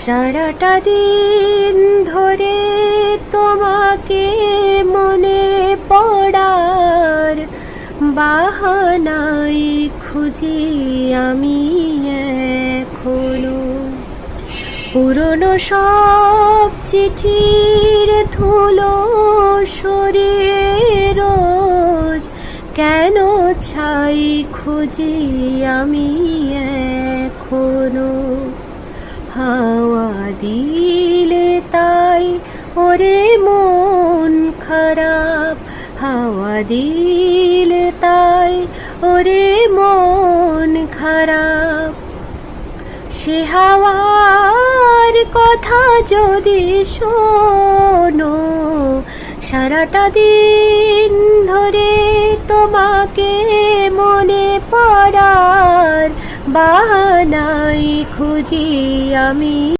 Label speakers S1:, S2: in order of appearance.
S1: সারাটা দিন ধরে তোমাকে মনে পড়ার বাহানাই খুঁজি আমি এখনো। পুরনো সব চিঠির ধুলো সরিয়ে রোজ কেন ছাই খুঁজি আমি এখনো। হাওয়া দিলে তাই ওরে মন খারাপ, হাওয়া দিলে তাই ওরে মন খারাপ। সে হাওয়ার কথা যদি শোনো, সারাটা দিন ধরে তোমাকে মনে পড়ার বাহানাই খুঁজি আমি।